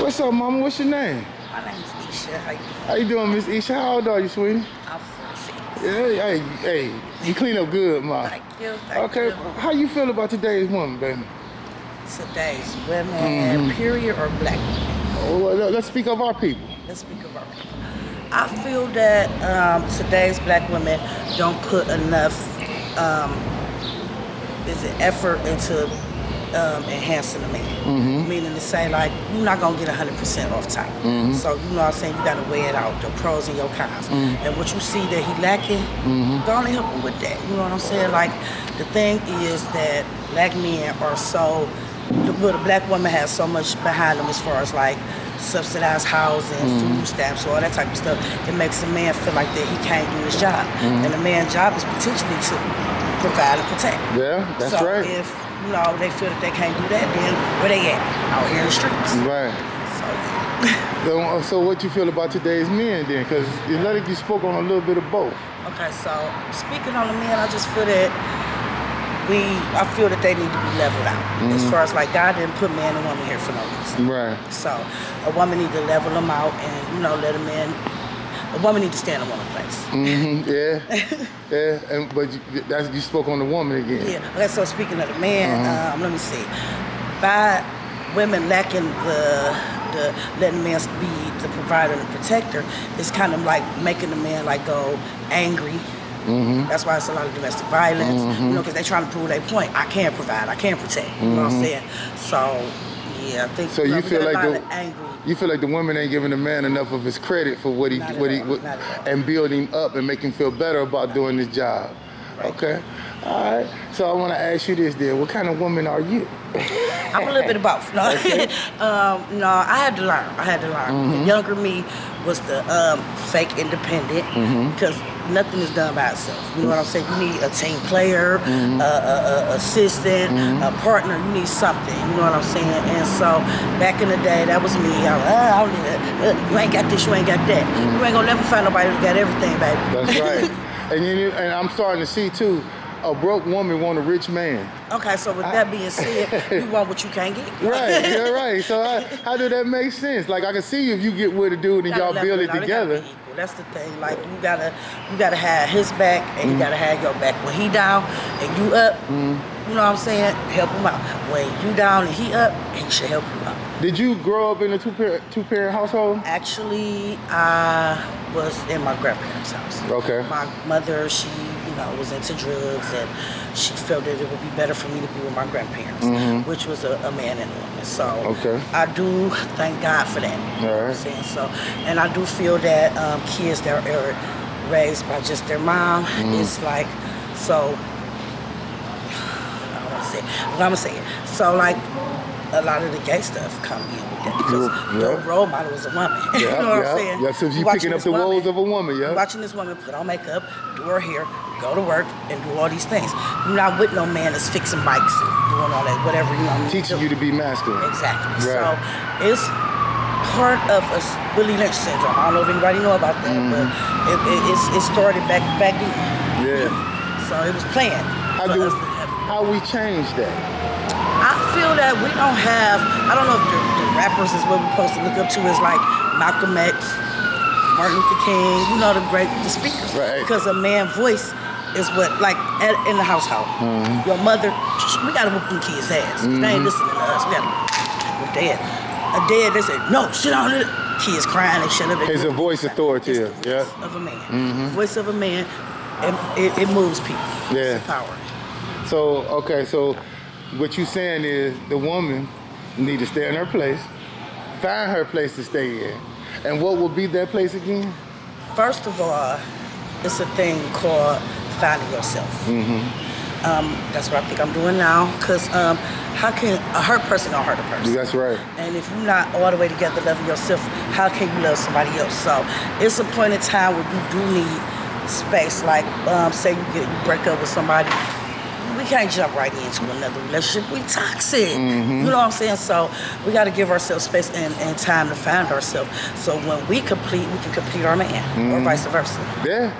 What's up, mama? What's your name? My name is Isha. How you doing, Miss Isha? How old are you, sweetie? I'm 46. Yeah, hey, you clean up good, ma. Thank you. Thank Okay, you. how you feel about today's woman, baby? Today's women, period, or black women? Well, let's speak of our people. Let's speak of our people. I feel that today's black women don't put enough effort into enhancing a man. Meaning to say, like, you're not gonna get 100% off top. So you know what I'm saying, you gotta weigh it out, the pros and your cons. And what you see that he lacking, go on and help him with that. You know what I'm saying? Like, the thing is that black men are so, well, the black woman has so much behind them as far as like subsidized housing, food stamps, all that type of stuff. It makes a man feel like that he can't do his job. And a man's job is potentially to provide and protect. Yeah, that's so right. If you know they feel that they can't do that, then where they at? Out here in the streets. Right. So what you feel about today's men then? Because you spoke on a little bit of both. Okay, so speaking on the men, I just feel that I feel that they need to be leveled out. As far as like, God didn't put man and woman here for no reason. Right. So a woman need to level them out and, you know, let a woman need to stand in a woman's place. Yeah. Yeah. But you spoke on the woman again. Yeah. Okay, so speaking of the man, let me see. By women lacking the letting men be the provider and the protector, it's kind of like making the man like go angry. That's why it's a lot of domestic violence, you know, because they're trying to prove their point. I can provide, I can protect. You know what I'm saying? So, yeah, I think. So you feel like angry. You feel like the woman ain't giving the man enough of his credit for what he and build him up and make him feel better about doing his job. Right. Okay. All right. So I want to ask you this, then. What kind of woman are you? I'm a little bit of both. No, Okay. No, I had to learn. The younger me was the fake independent because nothing is done by itself. You know what I'm saying? You need a team player, a assistant, a partner. You need something. You know what I'm saying? And so back in the day, that was me. I don't need it. You ain't got this, you ain't got that. You ain't gonna never find nobody who got everything, baby. That's right. And I'm starting to see too, a broke woman want a rich man. Okay, so with that being said, you want what you can't get. Right, you're right. So how do that make sense? Like, I can see if you get with a dude and y'all build it together. That's the thing. Like, you gotta have his back and he gotta have your back. When he down and you up, you know what I'm saying? Help him out. When you down and he up, he should help you out. Did you grow up in a two-parent household? Actually, I was in my grandparents' house. Okay. My mother, she, you know, was into drugs, and she felt that it would be better for me to be with my grandparents, which was a man and a woman. So I do thank God for that. You know what I'm saying? So, and I do feel that kids that are raised by just their mom is like, so, I don't want to say it, but I'm going to say it. So, like, a lot of the gay stuff come in with that because your role model is a woman. You know what I'm saying? Yeah, so you picking up the woes of a woman, yeah? Watching this woman put on makeup, do her hair, go to work, and do all these things. You're not with no man that's fixing bikes and doing all that, whatever, you know. Teaching you to be masculine. Exactly. Right. So it's part of a Willie Lynch syndrome. I don't know if anybody know about that, but it started back then. Yeah. So it was planned. How we change that? I feel that we don't have, I don't know if the rappers is what we're supposed to look up to is like Malcolm X, Martin Luther King, you know, the speakers. Right. Because a man's voice is what, like, in the household. Your mother, we gotta whoop them kids' ass. They ain't listening to us. We gotta whoop their ass. A dad, they say, no, sit down. Kids crying, they shut up. It's a voice authoritative. It's the voice of a man. The voice of a man, it moves people. Yeah. It's power. So, okay, so what you saying is the woman need to stay in her place, find her place to stay in. And what will be that place again? First of all, it's a thing called finding yourself. That's what I think I'm doing now, because how can a hurt person don't hurt a person? That's right. And if you're not all the way together loving yourself, how can you love somebody else? So it's a point in time where you do need space. Like, say you break up with somebody, we can't jump right into another relationship. We toxic. You know what I'm saying? So we got to give ourselves space and time to find ourselves. So when we can complete our man, or vice versa. Yeah.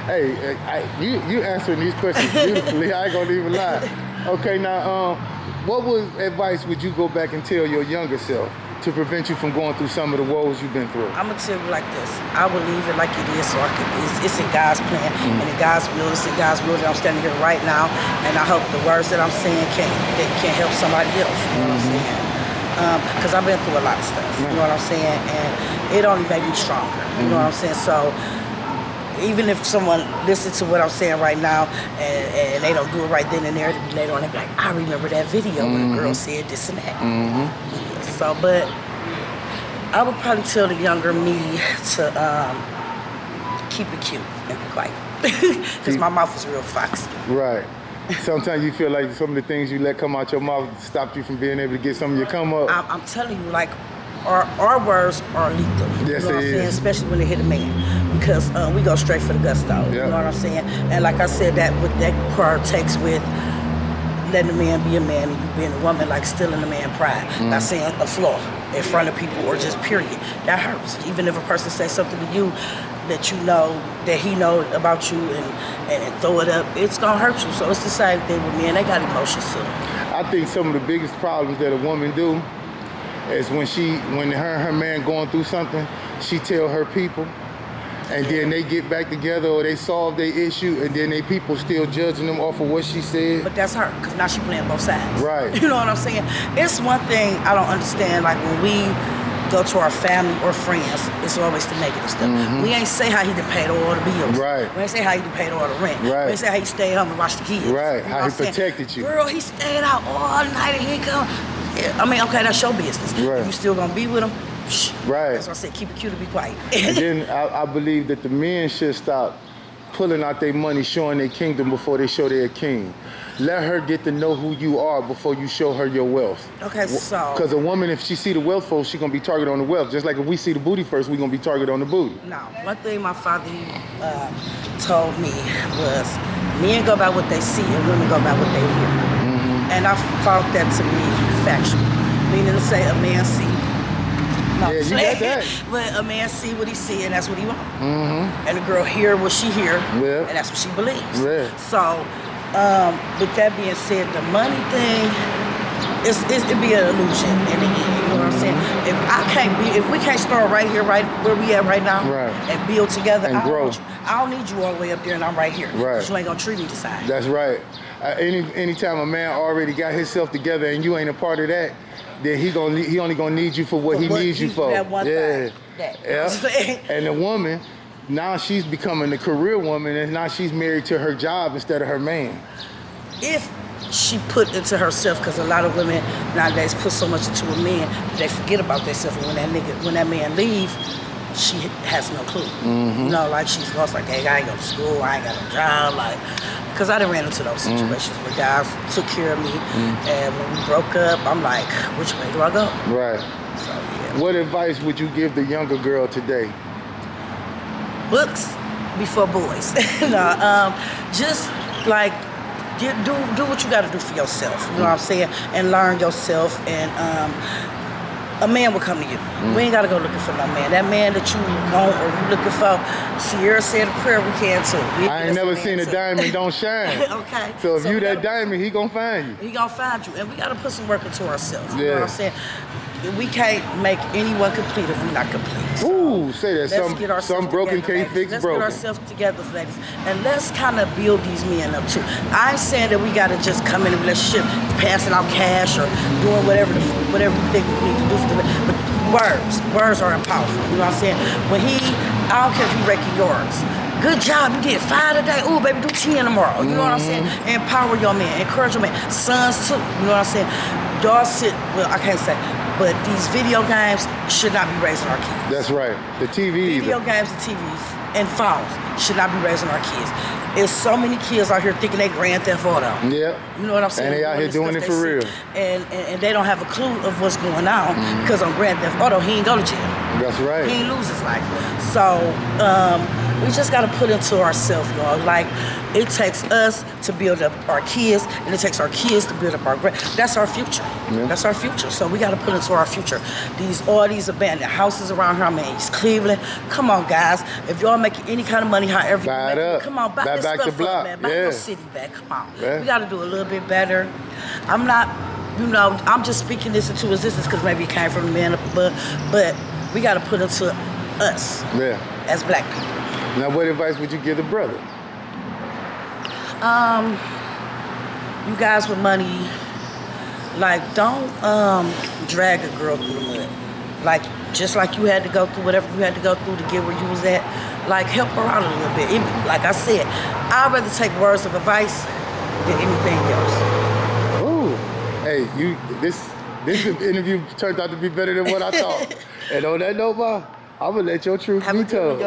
Hey, you answering these questions beautifully. I ain't gonna even lie. Okay, now, what advice would you go back and tell your younger self to prevent you from going through some of the woes you've been through? I'm gonna tell you like this. I will leave it like it is, so it's in God's plan and in God's will. It's in God's will that I'm standing here right now, and I hope the words that I'm saying can help somebody else. You know what I'm saying? Because I've been through a lot of stuff. You know what I'm saying? And it only made me stronger. You know what I'm saying? So even if someone listens to what I'm saying right now and they don't do it right then and there, to be later on, they be like, I remember that video when the girl said this and that. Yeah, so, but I would probably tell the younger me to keep it cute and be quiet. Because my mouth is real foxy. Right. Sometimes you feel like some of the things you let come out your mouth stopped you from being able to get some of your come up. I'm telling you, like, our words are lethal. Yes, you know what I'm saying? is. Especially when they hit a man, because we go straight for the gusto. Yep. You know what I'm saying? And like I said, that partakes with letting a man be a man and you being a woman, like stealing a man's pride. Not saying a flaw in front of people or just period. That hurts. Even if a person says something to you that you know, that he knows about you and throw it up, it's gonna hurt you. So it's the same thing with men. They got emotions too. I think some of the biggest problems that a woman do is when her and her man going through something, she tell her people, and then they get back together or they solve their issue, and then they people still judging them off of what she said. But that's her, because now she playing both sides. Right. You know what I'm saying? It's one thing I don't understand, like when we go to our family or friends, it's always the negative stuff. We ain't say how he done paid all the bills. Right. We ain't say how he done paid all the rent. Right. We ain't say how he stayed home and watched the kids. Right. You know How what he I'm saying? protected you. Girl, he stayed out all night and he ain't come. Yeah, I mean, okay, that's your business. Right. If you still gonna be with him, shh. Right. That's why I said keep it cute and be quiet. And then I believe that the men should stop pulling out their money, showing their kingdom before they show their king. Let her get to know who you are before you show her your wealth. Okay, so. Because a woman, if she see the wealth first, she gonna be targeted on the wealth. Just like if we see the booty first, we gonna be targeted on the booty. No, one thing my father told me was men go by what they see and women go by what they hear. And I found that to be factual. Meaning to say a man see. No, Yeah, you got that. But a man see what he see and that's what he want. And the girl hear what she hear Yeah. and that's what she believes. Yeah. So, with that being said, the money thing, it'd be an illusion in the end. You know what I'm saying? If we can't start right here, right where we at right now, Right. and build together, And grow. I don't need you all the way up there and I'm right here. Right. 'Cause you ain't gonna treat me the same. That's right. Anytime a man already got himself together and you ain't a part of that, then he only gonna need you for what he needs you for. That one thing. Yeah. And the woman, now she's becoming a career woman, and now she's married to her job instead of her man. If she put into herself, because a lot of women nowadays put so much into a man, they forget about themselves. And when that man leave, she has no clue. You know, like she's lost. Like, hey, I ain't go to school. I ain't got a job. Like, because I done ran into those situations where guys took care of me, and when we broke up, I'm like, which way do I go? Right. So yeah. What advice would you give the younger girl today? Books before boys. No, just like do what you got to do for yourself. You know what I'm saying? And learn yourself. And a man will come to you. We ain't got to go looking for no man. That man that you want or you looking for, Sierra said a prayer, we can too. I ain't never seen a diamond don't shine. Okay. So if you that diamond, he gonna find you. He gonna find you. And we got to put some work into ourselves. You know Yeah. what I'm saying? We can't make anyone complete if we're not complete. So Ooh, say that. let's get ourselves Some broken together, can't ladies. fix broken. Let's get ourselves together, ladies. And let's kind of build these men up too. I ain't saying that we got to just come in a relationship passing out cash or doing whatever we think we need to do for the man. But words are powerful. You know what I'm saying? I don't care if he wrecking yours. Good job, you did 5 today. Ooh, baby, do 10 tomorrow. You know what I'm saying? Empower your man, encourage your man. Sons too. You know what I'm saying? Y'all well, I can't say, but these video games should not be raising our kids. That's right. The TV. Video games and TVs and phones should not be raising our kids. There's so many kids out here thinking they Grand Theft Auto. Yeah. You know what I'm saying? And they out here doing it for real. And they don't have a clue of what's going on because on Grand Theft Auto, he ain't go to jail. That's right. He ain't lose his life. So we just got to put into ourselves, y'all. Like, it takes us to build up our kids, and it takes our kids to build up our That's our future. Yeah. That's our future. So we got to put into our future. All these abandoned houses around here, I mean, East Cleveland. Come on, guys. If y'all making any kind of money, however Buy you it make up. come on, buy Buy this back stuff the block. up, man. Buy Yeah. your city back. Come on. Yeah. We got to do a little bit better. I'm not you know, I'm just speaking this into existence because maybe it came from the man, but we got to put it to us as black people. Now, what advice would you give the brother? You guys with money, like, don't drag a girl through the mud. Like, just like you had to go through whatever you had to go through to get where you was at, like, help her out a little bit. Like I said, I'd rather take words of advice than anything else. Ooh, hey, this interview turned out to be better than what I thought. And on that note, Ma, I'm gonna let your truth be told.